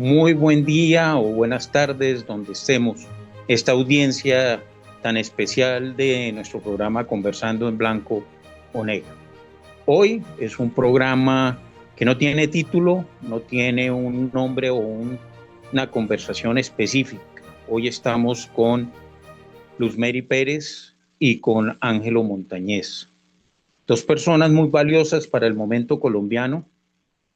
Muy buen día o buenas tardes donde estemos. Esta audiencia tan especial de nuestro programa Conversando en Blanco o Negro. Hoy es un programa que no tiene título, no tiene un nombre o una conversación específica. Hoy estamos con Luz Mary Pérez y con Ángelo Montañez. Dos personas muy valiosas para el momento colombiano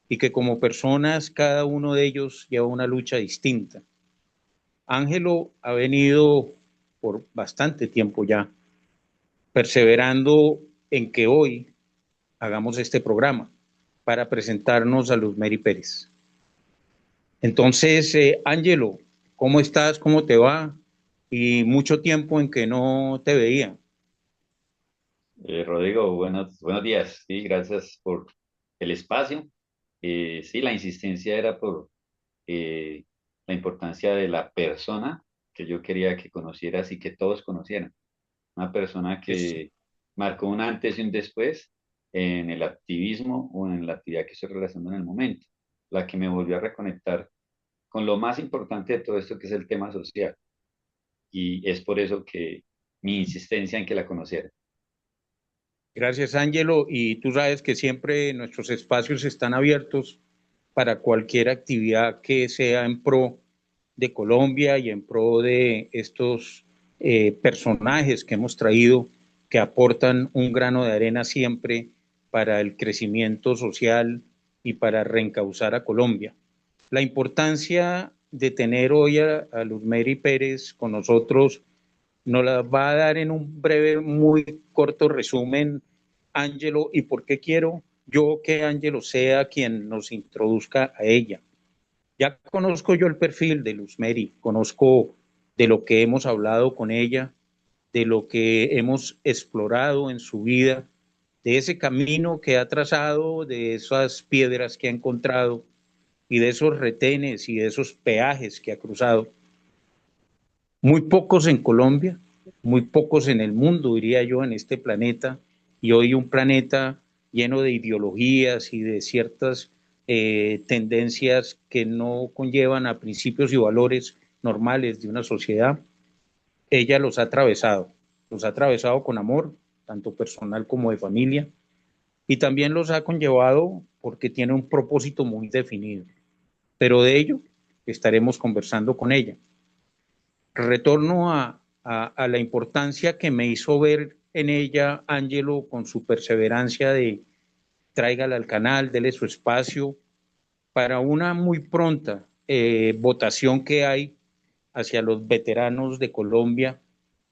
y que como personas cada uno de ellos lleva una lucha distinta. Ángelo ha venido por bastante tiempo ya perseverando en que hoy hagamos este programa para presentarnos a Luz Mary Pérez. Entonces, Ángelo, ¿cómo estás? ¿Cómo te va? Y mucho tiempo en que no te veía. Rodrigo, buenos días. Sí, gracias por el espacio. Sí, la insistencia era por eh, la importancia de la persona que yo quería que conocieras y que todos conocieran. Una persona Eso. que marcó un antes y un después en el activismo o en la actividad que estoy realizando en el momento. La que me volvió a reconectar con lo más importante de todo esto, que es el tema social. Y es por eso que mi insistencia en que la conociera. Gracias, Ángelo. Y tú sabes que siempre nuestros espacios están abiertos para cualquier actividad que sea en pro de Colombia y en pro de estos personajes que hemos traído que aportan un grano de arena siempre para el crecimiento social y para reencauzar a Colombia. La importancia de tener hoy a Luz Mary Pérez con nosotros nos la va a dar en un breve, muy corto resumen, Ángelo, y por qué quiero yo que Ángelo sea quien nos introduzca a ella. Ya conozco yo el perfil de Luz Mary, conozco de lo que hemos hablado con ella, de lo que hemos explorado en su vida, de ese camino que ha trazado, de esas piedras que ha encontrado y de esos retenes y de esos peajes que ha cruzado. Muy pocos en Colombia, muy pocos en el mundo, diría yo, en este planeta, y hoy un planeta lleno de ideologías y de ciertas tendencias que no conllevan a principios y valores normales de una sociedad. Ella los ha atravesado con amor, tanto personal como de familia, y también los ha conllevado porque tiene un propósito muy definido. Pero de ello estaremos conversando con ella. Retorno a la importancia que me hizo ver en ella Ángelo con su perseverancia de tráigala al canal, dele su espacio, para una muy pronta votación que hay hacia los veteranos de Colombia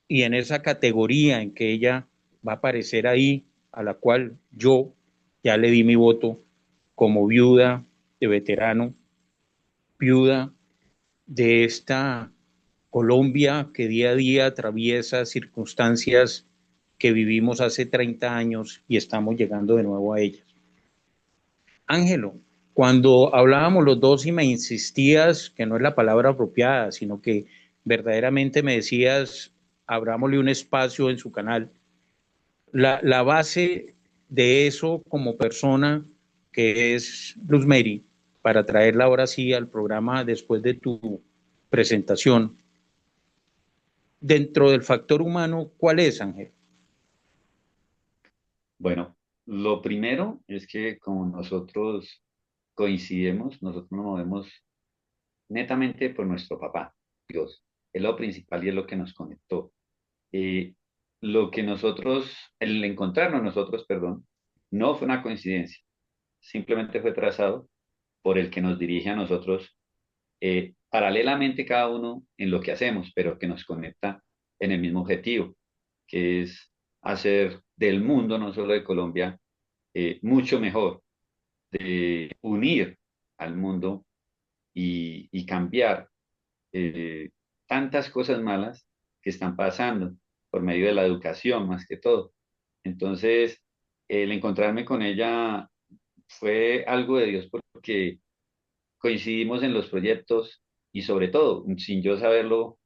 y en esa categoría en que ella va a aparecer ahí, a la cual yo ya le di mi voto como viuda de veterano, viuda de esta Colombia que día a día atraviesa circunstancias que vivimos hace 30 años y estamos llegando de nuevo a ellas. Ángelo, cuando hablábamos los dos y me insistías que no es la palabra apropiada, sino que verdaderamente me decías, abrámosle un espacio en su canal, la base de eso como persona que es Luz Mary, para traerla ahora sí al programa después de tu presentación, dentro del factor humano, ¿cuál es, Ángel? Bueno, lo primero es que como nosotros coincidimos, nosotros nos movemos netamente por nuestro papá, Dios. Es lo principal y es lo que nos conectó. Eh, lo que nosotros, el encontrarnos nosotros, perdón, no fue una coincidencia, simplemente fue trazado por el que nos dirige a nosotros paralelamente cada uno en lo que hacemos, pero que nos conecta en el mismo objetivo, que es hacer del mundo, no solo de Colombia, mucho mejor, de unir al mundo y cambiar eh, tantas cosas malas que están pasando por medio de la educación más que todo. Entonces, el encontrarme con ella fue algo de Dios porque coincidimos en los proyectos y sobre todo, sin yo saberlo,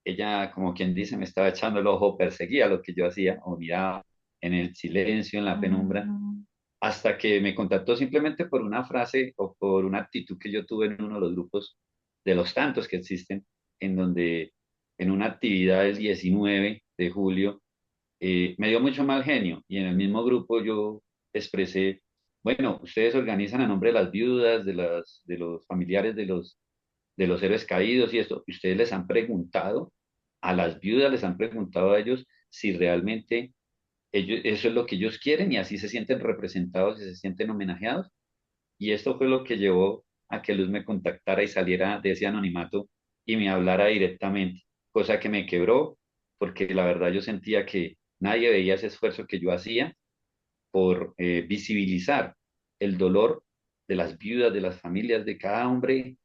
ella, como quien dice, me estaba echando el ojo, perseguía lo que yo hacía o miraba en el silencio, en la penumbra, hasta que me contactó simplemente por una frase o por una actitud que yo tuve en uno de los grupos de los tantos que existen, en donde en una actividad del 19 de julio me dio mucho mal genio y en el mismo grupo yo expresé, bueno, ustedes organizan a nombre de las viudas, de los familiares de los héroes caídos y esto, y ustedes les han preguntado a las viudas, les han preguntado a ellos si realmente eso es lo que ellos quieren y así se sienten representados y se sienten homenajeados. Y esto fue lo que llevó a que Luz me contactara y saliera de ese anonimato y me hablara directamente, cosa que me quebró, porque la verdad yo sentía que nadie veía ese esfuerzo que yo hacía por visibilizar el dolor de las viudas, de las familias, de cada hombre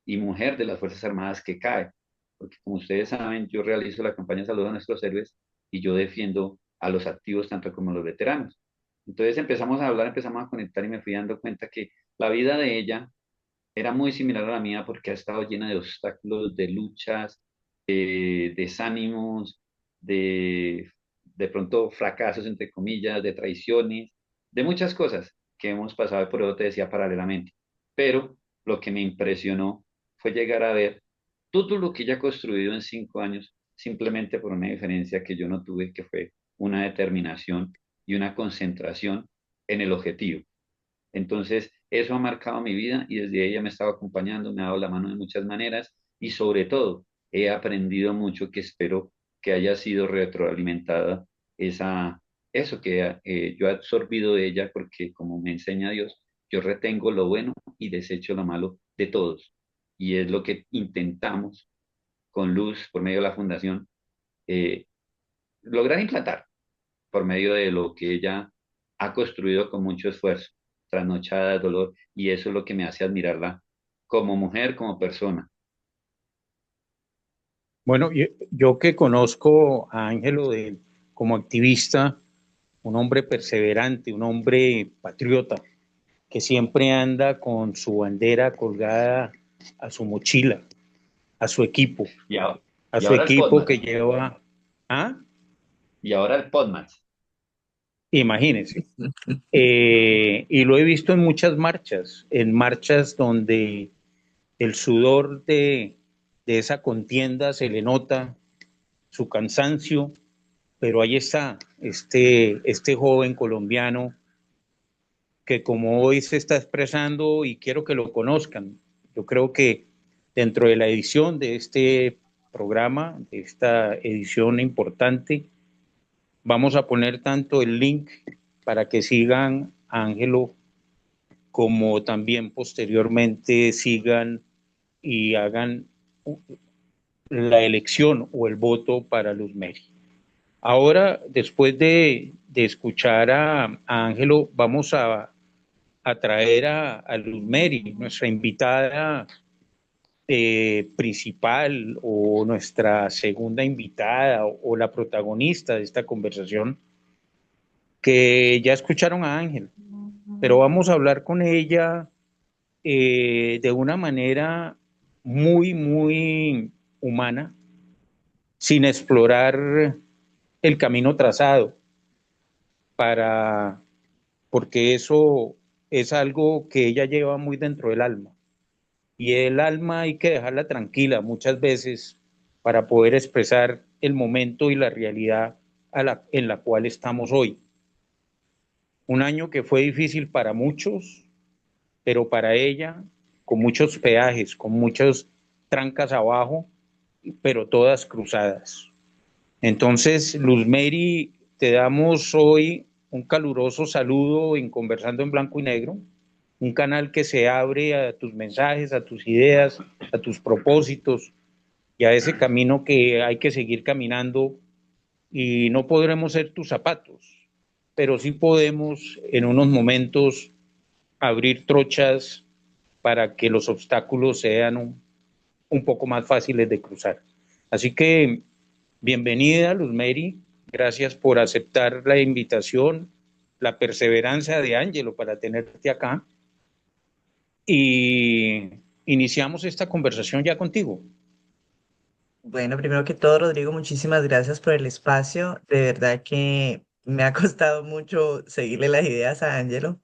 y mujer de las Fuerzas Armadas que cae. Porque como ustedes saben, yo realizo la campaña Salud a nuestros héroes y yo defiendo a los activos tanto como a los veteranos. Entonces empezamos a hablar, empezamos a conectar y me fui dando cuenta que la vida de ella era muy similar a la mía porque ha estado llena de obstáculos, de luchas, de desánimos, de pronto fracasos, entre comillas, de traiciones, de muchas cosas que hemos pasado, por eso te decía paralelamente. Pero lo que me impresionó fue llegar a ver todo lo que ella ha construido en 5 años, simplemente por una diferencia que yo no tuve, que fue una determinación y una concentración en el objetivo. Entonces, eso ha marcado mi vida y desde ella me ha estado acompañando, me ha dado la mano de muchas maneras y sobre todo he aprendido mucho que espero que haya sido retroalimentada eso que yo he absorbido de ella porque como me enseña Dios, yo retengo lo bueno y desecho lo malo de todos. Y es lo que intentamos con Luz, por medio de la fundación, eh, lograr implantar por medio de lo que ella ha construido con mucho esfuerzo, trasnochada de dolor, y eso es lo que me hace admirarla como mujer, como persona. Bueno, yo que conozco a Ángelo como activista, un hombre perseverante, un hombre patriota, que siempre anda con su bandera colgada a su mochila, a su equipo, Y ahora, a y su ahora el equipo PodMat, que lleva, ¿ah? y ahora el PodMat. Imagínense. Y lo he visto en muchas marchas, en marchas donde el sudor de esa contienda se le nota, su cansancio, pero ahí está este joven colombiano que como hoy se está expresando y quiero que lo conozcan. Yo creo que dentro de la edición de este programa, de esta edición importante, vamos a poner tanto el link para que sigan a Ángelo como también posteriormente sigan y hagan la elección o el voto para Luz Meri. Ahora, después de escuchar a Ángelo, vamos a traer a Luz Meri, nuestra invitada principal o nuestra segunda invitada o la protagonista de esta conversación, que ya escucharon a Ángel, pero vamos a hablar con ella de una manera muy humana, sin explorar el camino trazado, para, porque eso es algo que ella lleva muy dentro del alma. Y el alma hay que dejarla tranquila muchas veces para poder expresar el momento y la realidad en la cual estamos hoy. Un año que fue difícil para muchos, pero para ella, con muchos peajes, con muchas trancas abajo, pero todas cruzadas. Entonces, Luz Mary, te damos hoy un caluroso saludo en Conversando en Blanco y Negro, un canal que se abre a tus mensajes, a tus ideas, a tus propósitos y a ese camino que hay que seguir caminando y no podremos ser tus zapatos, pero sí podemos en unos momentos abrir trochas para que los obstáculos sean un poco más fáciles de cruzar. Así que bienvenida, Luz Mary. Gracias por aceptar la invitación, la perseverancia de Ángelo para tenerte acá. Y iniciamos esta conversación ya contigo. Bueno, primero que todo, Rodrigo, muchísimas gracias por el espacio. De verdad que me ha costado mucho seguirle las ideas a Ángelo.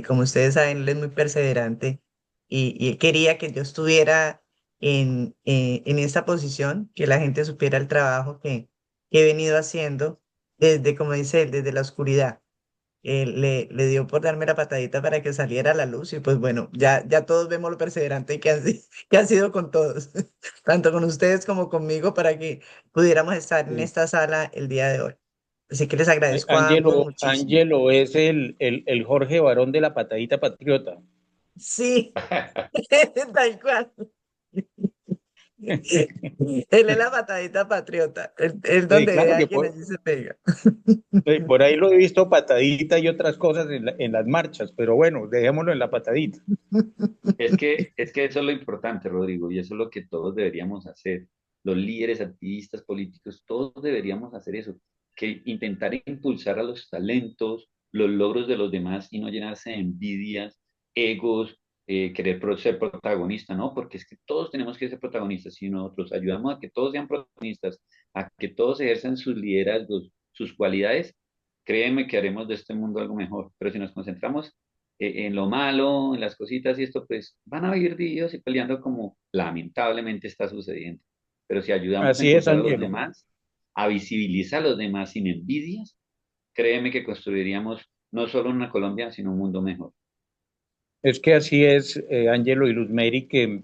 Como ustedes saben, él es muy perseverante y él quería que yo estuviera en esta posición, que la gente supiera el trabajo que he venido haciendo desde, como dice él, desde la oscuridad. Le dio por darme la patadita para que saliera a la luz y pues bueno, ya todos vemos lo perseverante que ha sido con todos, tanto con ustedes como conmigo para que pudiéramos estar en Sí. esta sala el día de hoy. Así que les agradezco a ambos muchísimo. Ángelo es el Jorge Barón de la patadita patriota. Sí, tal cual. Él es la patadita patriota, es Sí, donde claro que alguien allí se pega. por ahí lo he visto patadita y otras cosas en las marchas, pero bueno, dejémoslo en la patadita. Es que eso es lo importante, Rodrigo, y eso es lo que todos deberíamos hacer. Los líderes, activistas, políticos, todos deberíamos hacer eso, que intentar impulsar a los talentos, los logros de los demás y no llenarse de envidias, egos, querer ser protagonista, ¿no? Porque es que todos tenemos que ser protagonistas. Si nosotros ayudamos a que todos sean protagonistas, a que todos ejerzan sus liderazgos, sus cualidades, créeme que haremos de este mundo algo mejor. Pero si nos concentramos en lo malo, en las cositas y esto, pues van a vivir divididos y peleando como lamentablemente está sucediendo. Pero si ayudamos a Así es, impulsar a los Ángelo. demás, a visibilizar a los demás sin envidias, créeme que construiríamos no solo una Colombia, sino un mundo mejor. Es que así es, Ángelo y Luzmeri, que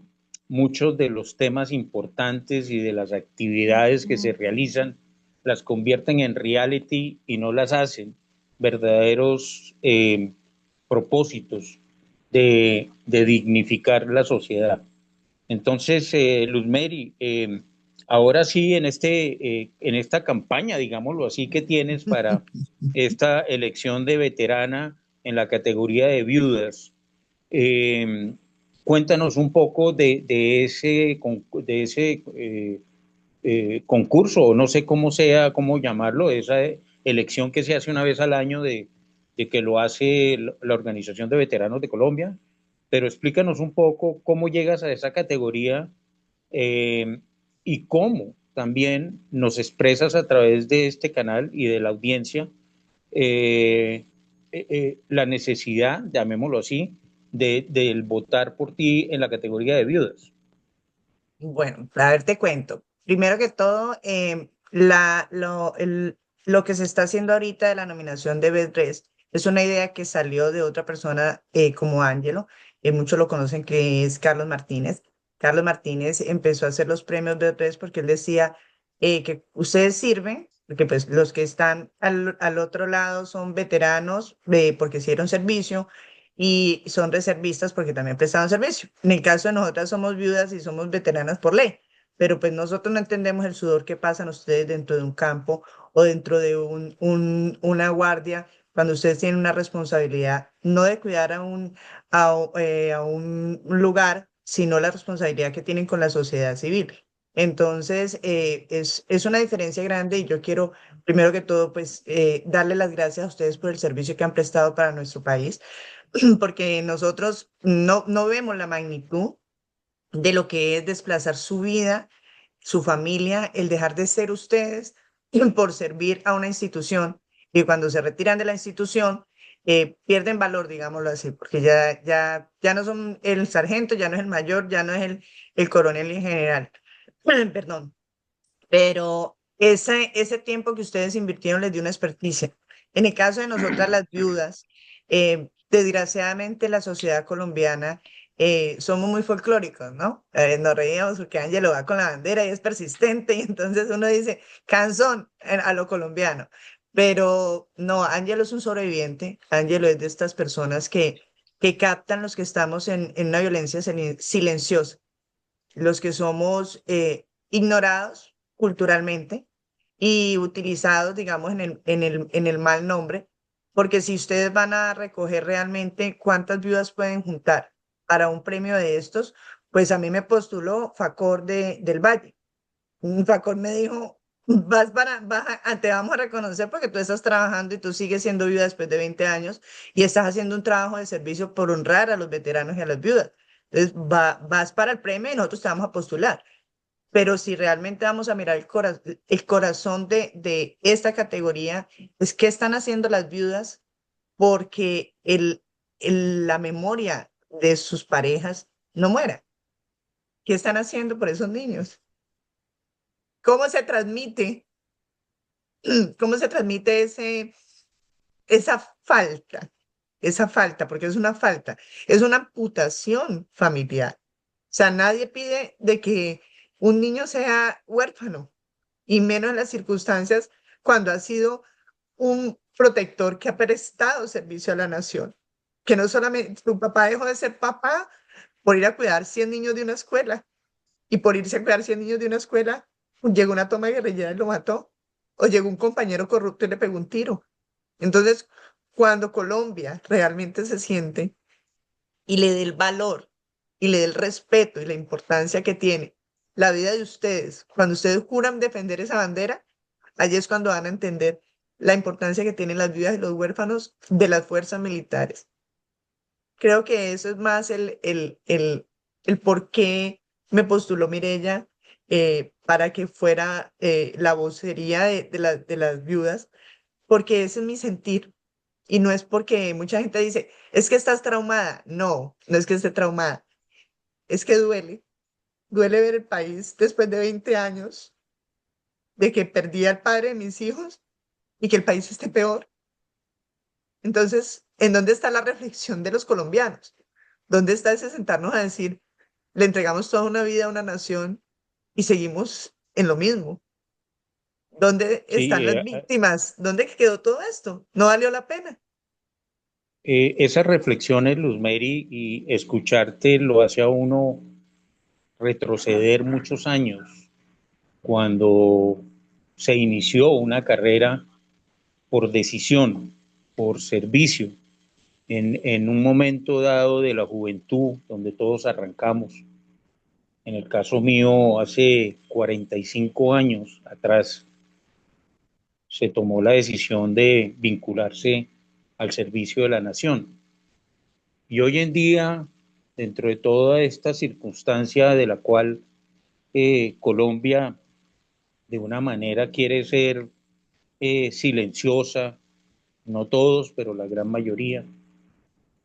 muchos de los temas importantes y de las actividades que se realizan las convierten en reality y no las hacen verdaderos propósitos de dignificar la sociedad. Entonces, Luzmeri, ahora sí, en esta campaña, digámoslo así, que tienes para esta elección de veterana en la categoría de viudas, eh, cuéntanos un poco de ese concurso, o no sé cómo sea, cómo llamarlo, esa elección que se hace una vez al año de que lo hace la Organización de Veteranos de Colombia, pero explícanos un poco cómo llegas a esa categoría eh, y cómo también nos expresas a través de este canal y de la audiencia la necesidad, llamémoslo así, del votar por ti en la categoría de viudas. Bueno, a ver, te cuento. Primero que todo, lo que se está haciendo ahorita de la nominación de B3 es una idea que salió de otra persona como Ángelo, muchos lo conocen que es Carlos Martínez. Carlos Martínez empezó a hacer los premios B3 porque él decía que ustedes sirven, porque pues los que están al otro lado son veteranos porque hicieron servicio y son reservistas porque también prestaron servicio. En el caso de nosotras somos viudas y somos veteranas por ley, pero pues nosotros no entendemos el sudor que pasan ustedes dentro de un campo o dentro de una guardia cuando ustedes tienen una responsabilidad no de cuidar a un lugar, sino la responsabilidad que tienen con la sociedad civil. Entonces, es una diferencia grande y yo quiero, primero que todo, pues darle las gracias a ustedes por el servicio que han prestado para nuestro país porque nosotros no vemos la magnitud de lo que es desplazar su vida, su familia, el dejar de ser ustedes por servir a una institución y cuando se retiran de la institución pierden valor, digámoslo así, porque ya no son el sargento, ya no es el mayor, ya no es el coronel y general, perdón, pero ese tiempo que ustedes invirtieron les dio una experticia. En el caso de nosotras las viudas, desgraciadamente la sociedad colombiana somos muy folclóricos, ¿no? Nos reíamos porque Ángelo va con la bandera y es persistente y entonces uno dice, canzón a lo colombiano. Pero no, Ángelo es un sobreviviente, Ángelo es de estas personas que captan los que estamos en una violencia silenciosa, los que somos ignorados culturalmente y utilizados, digamos, en el mal nombre, porque si ustedes van a recoger realmente cuántas viudas pueden juntar para un premio de estos, pues a mí me postuló Facor del Valle. Facor me dijo, te vamos a reconocer porque tú estás trabajando y tú sigues siendo viuda después de 20 años y estás haciendo un trabajo de servicio por honrar a los veteranos y a las viudas. Entonces, vas para el premio y nosotros te vamos a postular. Pero si realmente vamos a mirar el corazón de esta categoría, es qué están haciendo las viudas porque la memoria de sus parejas no muera. ¿Qué están haciendo por esos niños? ¿Cómo se transmite, cómo se transmite esa falta? Esa falta, porque es una amputación familiar. O sea, nadie pide de que un niño sea huérfano, y menos en las circunstancias cuando ha sido un protector que ha prestado servicio a la nación. Que no solamente tu papá dejó de ser papá por ir a cuidar 100 niños de una escuela, y por irse a cuidar 100 niños de una escuela, llegó una toma guerrillera y lo mató, o llegó un compañero corrupto y le pegó un tiro. Entonces, cuando Colombia realmente se siente y le dé el valor y le dé el respeto y la importancia que tiene la vida de ustedes, cuando ustedes juran defender esa bandera, allí es cuando van a entender la importancia que tienen las vidas y los huérfanos de las fuerzas militares. Creo que eso es más el por qué me postuló Mirella, para que fuera la vocería de las viudas, porque ese es mi sentir. Y no es porque mucha gente dice, es que estás traumada. No, no es que esté traumada, es que duele. Duele ver el país después de 20 años de que perdí al padre de mis hijos y que el país esté peor. Entonces, ¿en dónde está la reflexión de los colombianos? ¿Dónde está ese sentarnos a decir, le entregamos toda una vida a una nación y seguimos en lo mismo? ¿Dónde están Sí, las víctimas? ¿Dónde quedó todo esto? ¿No valió la pena? esas reflexiones, Luzmeri, y escucharte lo hace a uno retroceder muchos años cuando se inició una carrera por decisión, por servicio, en un momento dado de la juventud donde todos arrancamos. En el caso mío, hace 45 años atrás, se tomó la decisión de vincularse al servicio de la nación. Y hoy en día, dentro de toda esta circunstancia de la cual Colombia de una manera quiere ser silenciosa, no todos, pero la gran mayoría,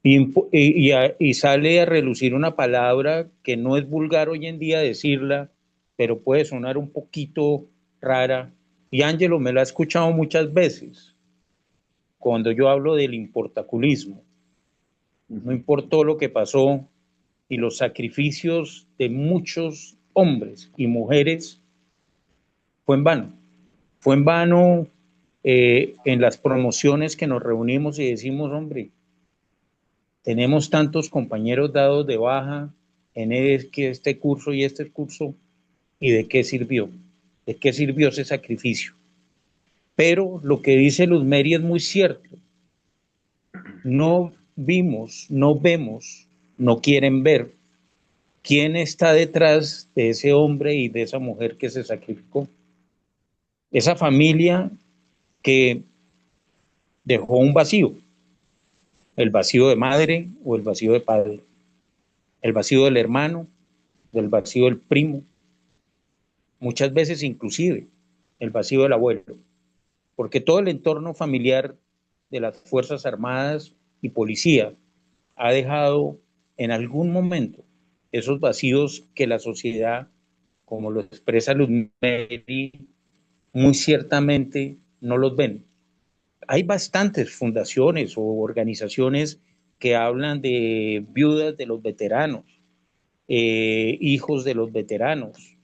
y sale a relucir una palabra que no es vulgar hoy en día decirla, pero puede sonar un poquito rara, y Ángelo me la ha escuchado muchas veces, cuando yo hablo del importaculismo. No importó lo que pasó y los sacrificios de muchos hombres y mujeres, fue en vano. Fue en vano en las promociones que nos reunimos y decimos, hombre, tenemos tantos compañeros dados de baja en este curso y este curso, ¿y de qué sirvió? ¿De qué sirvió ese sacrificio? Pero lo que dice Luzmeri es muy cierto. No vimos, no vemos, no quieren ver quién está detrás de ese hombre y de esa mujer que se sacrificó. Esa familia que dejó un vacío, el vacío de madre o el vacío de padre, el vacío del hermano, del vacío del primo, muchas veces inclusive el vacío del abuelo, porque todo el entorno familiar de las Fuerzas Armadas y Policía ha dejado en algún momento esos vacíos que la sociedad, como lo expresa Luzmeri, muy ciertamente no los ven. Hay bastantes fundaciones o organizaciones que hablan de viudas de los veteranos, hijos de los veteranos,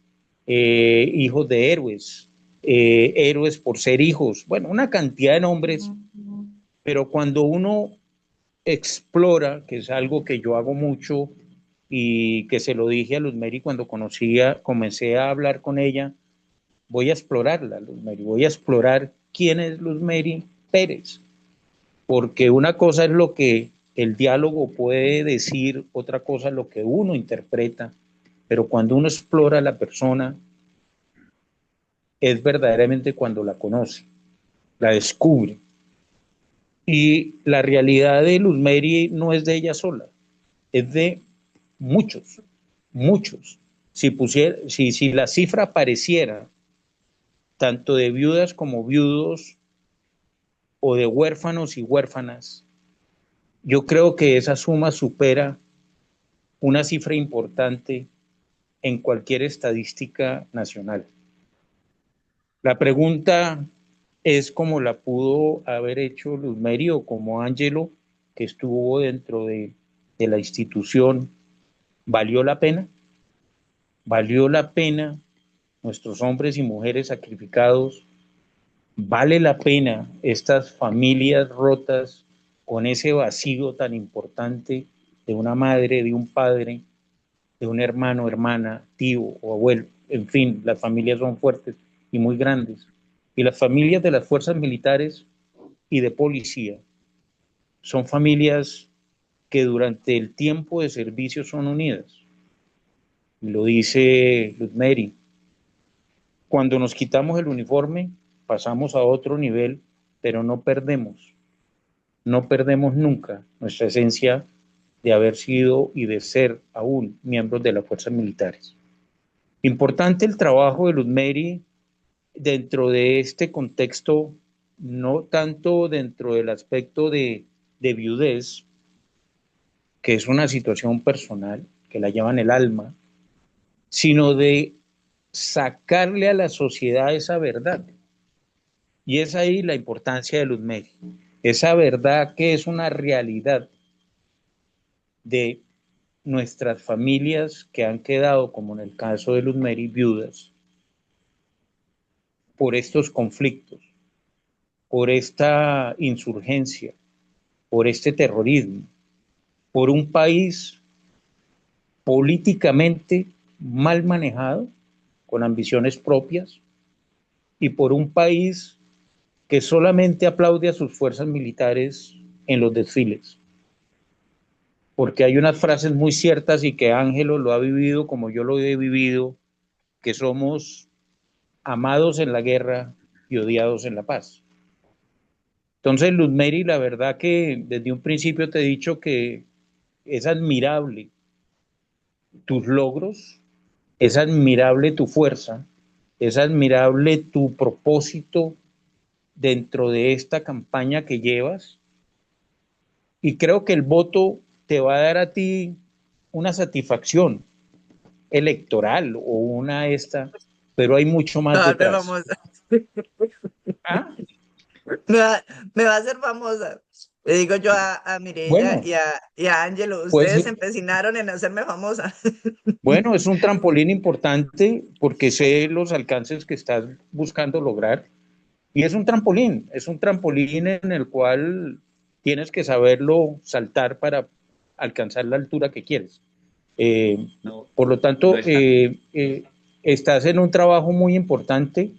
hijos de héroes, héroes por ser hijos, bueno, una cantidad de nombres, pero cuando uno explora, que es algo que yo hago mucho y que se lo dije a Luzmeri cuando comencé a hablar con ella, voy a explorarla, Luzmeri, voy a explorar quién es Luzmeri Pérez, porque una cosa es lo que el diálogo puede decir, otra cosa es lo que uno interpreta, pero cuando uno explora a la persona, es verdaderamente cuando la conoce, la descubre. Y la realidad de Luzmeri no es de ella sola, es de muchos, muchos. Si la cifra apareciera, tanto de viudas como viudos, o de huérfanos y huérfanas, yo creo que esa suma supera una cifra importante en cualquier estadística nacional. La pregunta es como la pudo haber hecho Luz Mary o como Ángelo, que estuvo dentro de la institución. ¿Valió la pena? ¿Valió la pena nuestros hombres y mujeres sacrificados? ¿Vale la pena estas familias rotas con ese vacío tan importante de una madre, de un padre, de un hermano, hermana, tío o abuelo? En fin, las familias son fuertes y muy grandes. Y las familias de las fuerzas militares y de policía son familias que durante el tiempo de servicio son unidas. Y lo dice Luz Mary. Cuando nos quitamos el uniforme, pasamos a otro nivel, pero no perdemos nunca nuestra esencia de haber sido y de ser aún miembros de las fuerzas militares. Importante el trabajo de Luz Mary dentro de este contexto, no tanto dentro del aspecto de viudez, que es una situación personal, que la lleva en el alma, sino de sacarle a la sociedad esa verdad. Y es ahí la importancia de Luz Mary. Esa verdad que es una realidad de nuestras familias que han quedado, como en el caso de Luz Mary, viudas, por estos conflictos, por esta insurgencia, por este terrorismo, por un país políticamente mal manejado, con ambiciones propias, y por un país que solamente aplaude a sus fuerzas militares en los desfiles. Porque hay unas frases muy ciertas y que Ángelo lo ha vivido como yo lo he vivido, que somos amados en la guerra y odiados en la paz. Entonces, Luz Mary, la verdad que desde un principio te he dicho que es admirable tus logros, es admirable tu fuerza, es admirable tu propósito dentro de esta campaña que llevas, y creo que el voto te va a dar a ti una satisfacción electoral o una esta, pero hay mucho más No, me detrás. vamos. ¿Ah? Me va a hacer famosa. Le digo yo a Mireya Bueno, y a Ángelo, pues ustedes se empecinaron en hacerme famosa. bueno, es un trampolín importante porque sé los alcances que estás buscando lograr y es un trampolín en el cual tienes que saberlo saltar para alcanzar la altura que quieres. No, Por lo no tanto, es tan, estás en un trabajo muy importante.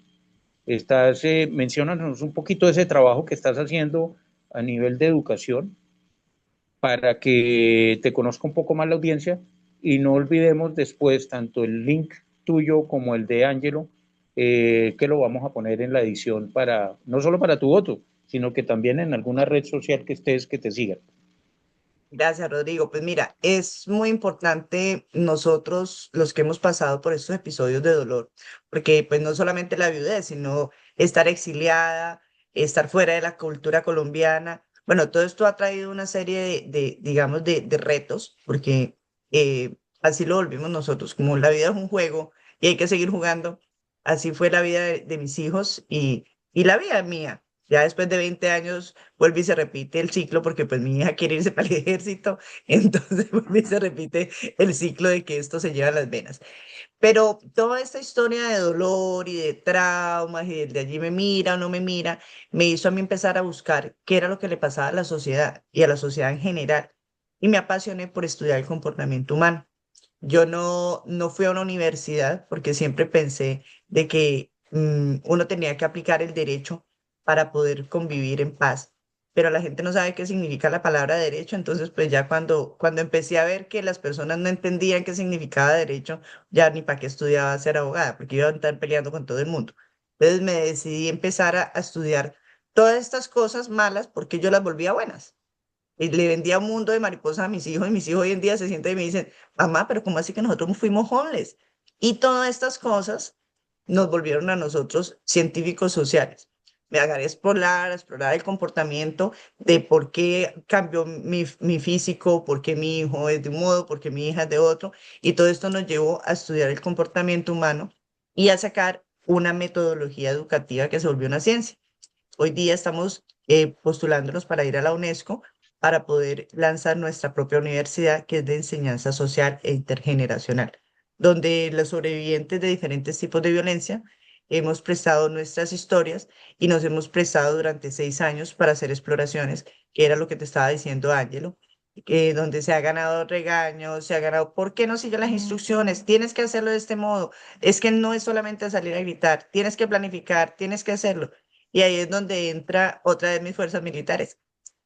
Menciónanos un poquito de ese trabajo que estás haciendo a nivel de educación para que te conozca un poco más la audiencia y no olvidemos después tanto el link tuyo como el de Ángelo, que lo vamos a poner en la edición para, no solo para tu voto, sino que también en alguna red social que estés que te sigan. Gracias, Rodrigo. Pues mira, es muy importante nosotros, los que hemos pasado por estos episodios de dolor, porque pues no solamente la viudez, sino estar exiliada, estar fuera de la cultura colombiana. Bueno, todo esto ha traído una serie digamos, de retos, porque así lo volvimos nosotros, como la vida es un juego y hay que seguir jugando. Así fue la vida de mis hijos y la vida mía. Ya después de 20 años vuelve y se repite el ciclo porque pues mi hija quiere irse para el ejército, entonces vuelve y se repite el ciclo de que esto se lleva a las venas. Pero toda esta historia de dolor y de traumas y de allí me mira o no me mira, me hizo a mí empezar a buscar qué era lo que le pasaba a la sociedad y a la sociedad en general. Y me apasioné por estudiar el comportamiento humano. Yo no fui a una universidad porque siempre pensé de que uno tenía que aplicar el derecho para poder convivir en paz, pero la gente no sabe qué significa la palabra derecho, entonces pues ya cuando empecé a ver que las personas no entendían qué significaba derecho, ya ni para qué estudiaba ser abogada, porque iba a estar peleando con todo el mundo. Entonces me decidí empezar a estudiar todas estas cosas malas porque yo las volvía buenas. Y le vendía un mundo de mariposas a mis hijos y mis hijos hoy en día se sienten y me dicen, mamá, pero ¿cómo así que nosotros fuimos homeless? Y todas estas cosas nos volvieron a nosotros científicos sociales. me agarré a explorar el comportamiento de por qué cambió mi físico, por qué mi hijo es de un modo, por qué mi hija es de otro, y todo esto nos llevó a estudiar el comportamiento humano y a sacar una metodología educativa que se volvió una ciencia. Hoy día estamos postulándonos para ir a la UNESCO para poder lanzar nuestra propia universidad, que es de enseñanza social e intergeneracional, donde los sobrevivientes de diferentes tipos de violencia hemos prestado nuestras historias y nos hemos prestado durante 6 años para hacer exploraciones, que era lo que te estaba diciendo Ángelo, donde se ha ganado regaños, se ha ganado, ¿por qué no sigue las instrucciones? Tienes que hacerlo de este modo. Es que no es solamente salir a gritar, tienes que planificar, tienes que hacerlo. Y ahí es donde entra otra de mis fuerzas militares.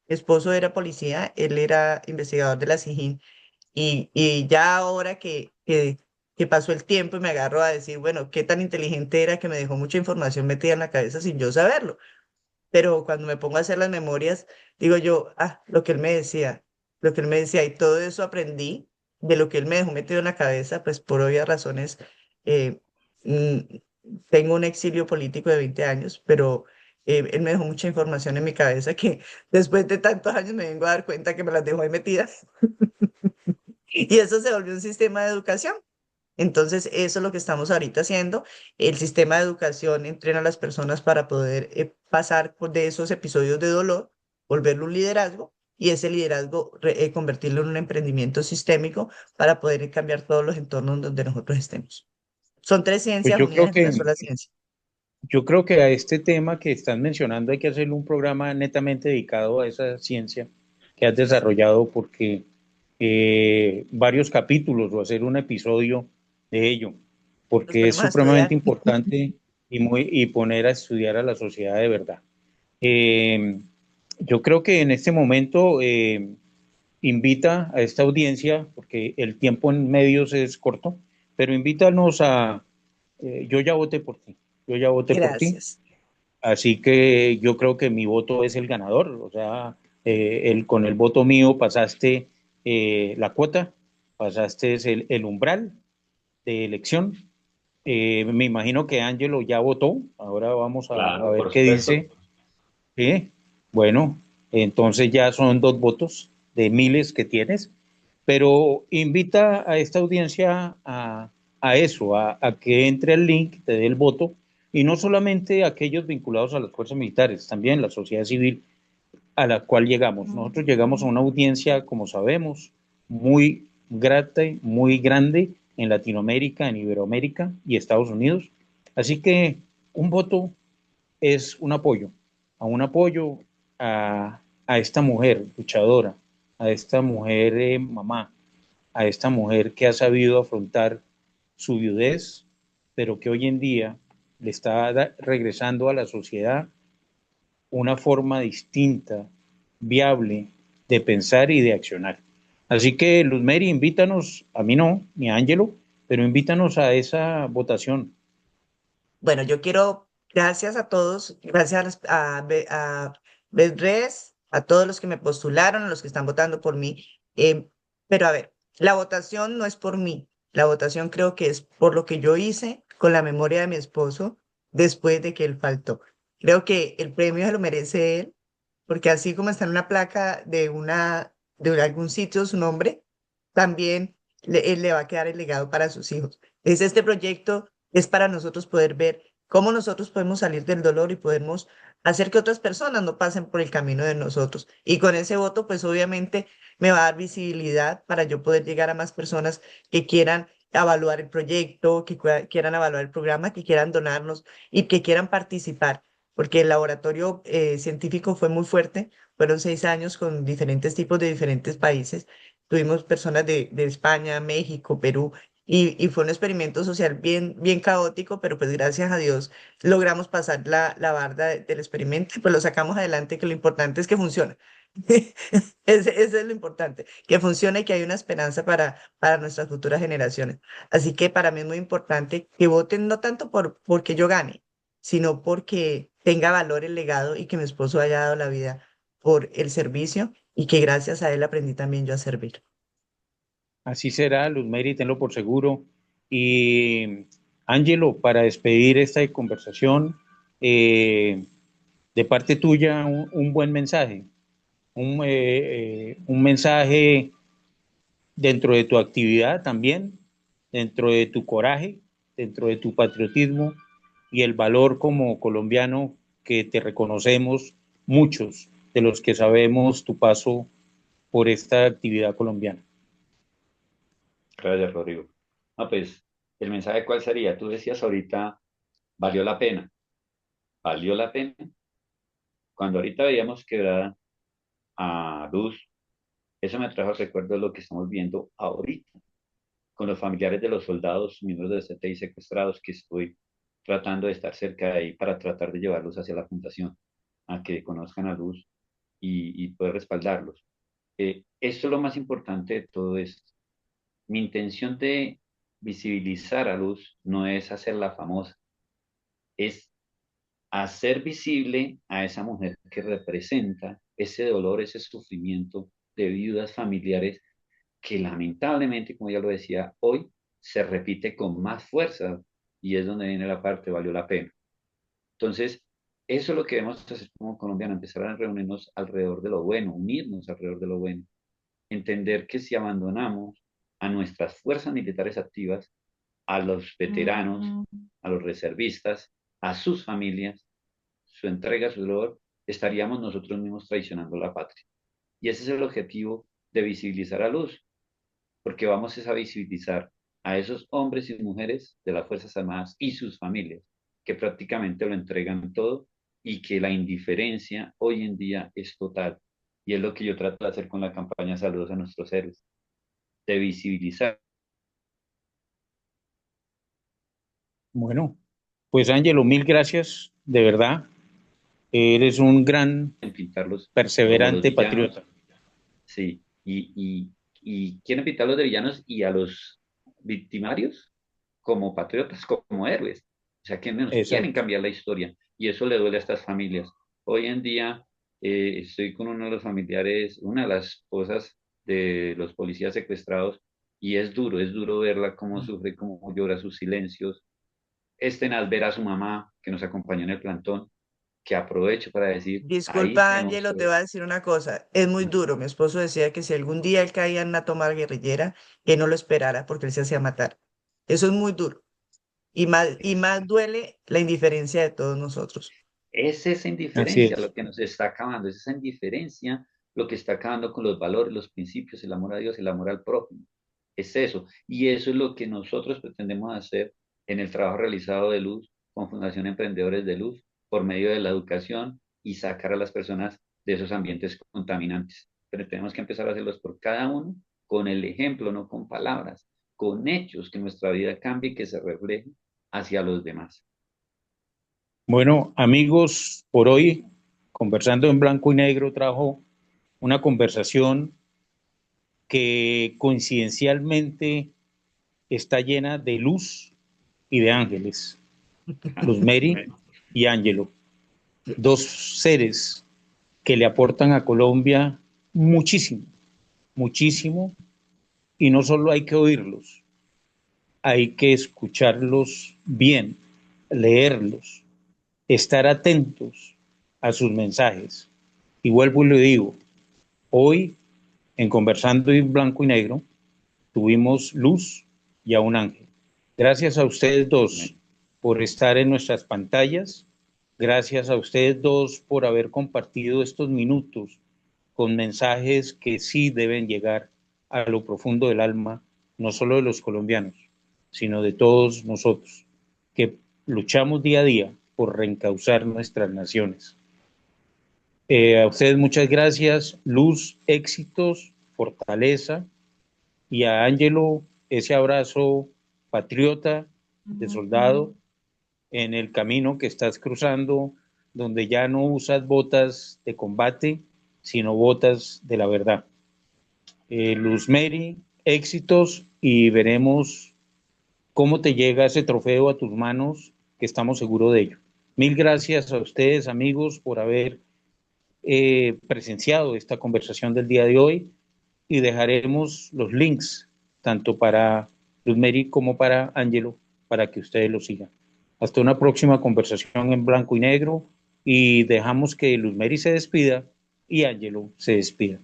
Mi esposo era policía, él era investigador de la SIJIN y ya ahora que pasó el tiempo y me agarro a decir, bueno, qué tan inteligente era que me dejó mucha información metida en la cabeza sin yo saberlo. Pero cuando me pongo a hacer las memorias, digo yo, lo que él me decía, lo que él me decía, y todo eso aprendí de lo que él me dejó metido en la cabeza, pues por obvias razones, eh, mm, tengo un exilio político de 20 años, pero él me dejó mucha información en mi cabeza que después de tantos años me vengo a dar cuenta que me las dejó ahí metidas. Y eso se volvió un sistema de educación. Entonces, eso es lo que estamos ahorita haciendo. El sistema de educación entrena a las personas para poder pasar por de esos episodios de dolor, volverlo un liderazgo y ese liderazgo convertirlo en un emprendimiento sistémico para poder cambiar todos los entornos donde nosotros estemos. Son tres Pues ciencias unidas en una sola ciencia. yo creo que a este tema que estás mencionando hay que hacerle un programa netamente dedicado a esa ciencia que has desarrollado porque varios capítulos o hacer un episodio de ello, Nos porque es ponemos a estudiar. supremamente importante y poner a estudiar a la sociedad de verdad. Eh, yo creo que en este momento invita a esta audiencia, porque el tiempo en medios es corto, pero invítanos yo ya voté por ti, yo ya voté por ti, Gracias. así que yo creo que mi voto es el ganador, o sea, con el voto mío pasaste la cuota, pasaste el umbral de elección. Me imagino que Ángelo ya votó, ahora vamos a Claro, ver por qué supuesto. dice. Bueno, entonces ya son 2 votos de miles que tienes, pero invita a esta audiencia a eso, a que entre al link, te dé el voto, y no solamente aquellos vinculados a las fuerzas militares, también la sociedad civil a la cual llegamos. Nosotros llegamos a una audiencia, como sabemos, muy grata, muy grande en Latinoamérica, en Iberoamérica y Estados Unidos. Así que un voto es un apoyo a esta mujer luchadora, a esta mujer mamá, a esta mujer que ha sabido afrontar su viudez, pero que hoy en día le está regresando a la sociedad una forma distinta, viable de pensar y de accionar. Así que, Luz Mary, invítanos, a mí no, ni a Ángelo, pero invítanos a esa votación. Bueno, yo quiero, gracias a todos, gracias a Bedres, a todos los que me postularon, a los que están votando por mí. Pero a ver, la votación no es por mí, la votación creo que es por lo que yo hice con la memoria de mi esposo después de que él faltó. Creo que el premio se lo merece él, porque así como está en una placa de algún sitio su nombre, también él le va a quedar el legado para sus hijos. Este proyecto es para nosotros poder ver cómo nosotros podemos salir del dolor y podemos hacer que otras personas no pasen por el camino de nosotros. Y con ese voto, pues obviamente me va a dar visibilidad para yo poder llegar a más personas que quieran evaluar el proyecto, que quieran evaluar el programa, que quieran donarnos y que quieran participar, porque el laboratorio científico fue muy fuerte, fueron 6 años con diferentes tipos de diferentes países. Tuvimos personas de España, México, Perú, y fue un experimento social bien, bien caótico, pero pues gracias a Dios logramos pasar la barda del experimento y pues lo sacamos adelante, que lo importante es que funcione. Ese es lo importante, que funcione y que hay una esperanza para nuestras futuras generaciones. Así que para mí es muy importante que voten no tanto porque yo gane, sino porque tenga valor el legado y que mi esposo haya dado la vida por el servicio y que gracias a él aprendí también yo a servir. Así será, Luz Mary, tenlo por seguro. Y Ángelo, para despedir esta conversación, eh, de parte tuya un buen mensaje, un mensaje dentro de tu actividad también, dentro de tu coraje, dentro de tu patriotismo y el valor como colombiano que te reconocemos muchos de los que sabemos tu paso por esta actividad colombiana. Gracias, Rodrigo. No, pues, el mensaje cuál sería, tú decías ahorita, valió la pena, valió la pena. Cuando ahorita veíamos quebrada a Luz, eso me trajo al recuerdo de lo que estamos viendo ahorita, con los familiares de los soldados, miembros del CTI secuestrados, que estoy tratando de estar cerca de ahí para tratar de llevarlos hacia la fundación, a que conozcan a Luz y poder respaldarlos. Esto es lo más importante de todo esto. Mi intención de visibilizar a Luz no es hacerla famosa, es hacer visible a esa mujer que representa ese dolor, ese sufrimiento de viudas familiares que lamentablemente, como ya lo decía, hoy se repite con más fuerza y es donde viene la parte, valió la pena. Entonces, eso es lo que debemos hacer como colombianos, empezar a reunirnos alrededor de lo bueno, unirnos alrededor de lo bueno, entender que si abandonamos a nuestras fuerzas militares activas, a los veteranos, a los reservistas, a sus familias, su entrega, su dolor, estaríamos nosotros mismos traicionando la patria. Y ese es el objetivo de visibilizar a Luz, porque vamos a visibilizar a esos hombres y mujeres de las Fuerzas Armadas y sus familias, que prácticamente lo entregan todo y que la indiferencia hoy en día es total. Y es lo que yo trato de hacer con la campaña Saludos a nuestros héroes, de visibilizar. Bueno, pues Ángelo, mil gracias, de verdad. Eres un gran En pintarlos como los perseverante villanos, patriota. sí, y quieren pintarlos de villanos y a los victimarios como patriotas, como héroes. O sea, que menos quieren Exacto. cambiar la historia y eso le duele a estas familias. Hoy en día estoy con uno de los familiares, una de las esposas de los policías secuestrados y es duro verla cómo sufre, cómo llora sus silencios. Es tenaz ver a su mamá que nos acompañó en el plantón, que aprovecho para decir, ahí se Disculpa, Ángelo, te demostró. voy a decir una cosa. Es muy duro. Mi esposo decía que si algún día él caía en una toma guerrillera, que no lo esperara porque él se hacía matar. Eso es muy duro. Y más duele la indiferencia de todos nosotros. Es esa Así indiferencia es. lo que nos está acabando, es esa indiferencia lo que está acabando con los valores, los principios, el amor a Dios, el amor al prójimo. Es eso. Y eso es lo que nosotros pretendemos hacer en el trabajo realizado de Luz con Fundación Emprendedores de Luz por medio de la educación y sacar a las personas de esos ambientes contaminantes. Pero tenemos que empezar a hacerlos por cada uno, con el ejemplo, no con palabras, con hechos, que nuestra vida cambie y que se refleje hacia los demás. Bueno, amigos, por hoy, conversando en blanco y negro, trajo una conversación que coincidencialmente está llena de luz y de ángeles, Luzmeri y Ángelo, dos seres que le aportan a Colombia muchísimo, muchísimo, y no solo hay que oírlos, hay que escucharlos bien, leerlos, estar atentos a sus mensajes. Y vuelvo y le digo, hoy en Conversando en Blanco y Negro tuvimos luz y a un ángel. Gracias a ustedes dos por estar en nuestras pantallas. Gracias a ustedes dos por haber compartido estos minutos con mensajes que sí deben llegar a lo profundo del alma, no solo de los colombianos, sino de todos nosotros, que luchamos día a día por reencauzar nuestras naciones. A ustedes muchas gracias, luz, éxitos, fortaleza, y a Ángelo ese abrazo patriota de soldado en el camino que estás cruzando, donde ya no usas botas de combate, sino botas de la verdad. Luz Mary, éxitos y veremos cómo te llega ese trofeo a tus manos, que estamos seguros de ello. Mil gracias a ustedes, amigos, por haber presenciado esta conversación del día de hoy y dejaremos los links tanto para Luzmeri como para Ángelo para que ustedes lo sigan. Hasta una próxima conversación en blanco y negro. y dejamos que Luzmeri se despida y Ángelo se despida.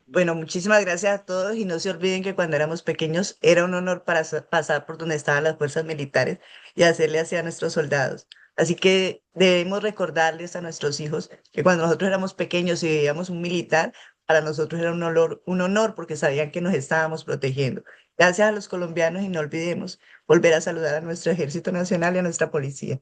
Bueno, muchísimas gracias a todos y no se olviden que cuando éramos pequeños era un honor pasar por donde estaban las fuerzas militares y hacerle hacia nuestros soldados. Así que debemos recordarles a nuestros hijos que cuando nosotros éramos pequeños y veíamos un militar, para nosotros era un honor porque sabían que nos estábamos protegiendo. Gracias a los colombianos y no olvidemos volver a saludar a nuestro Ejército Nacional y a nuestra policía.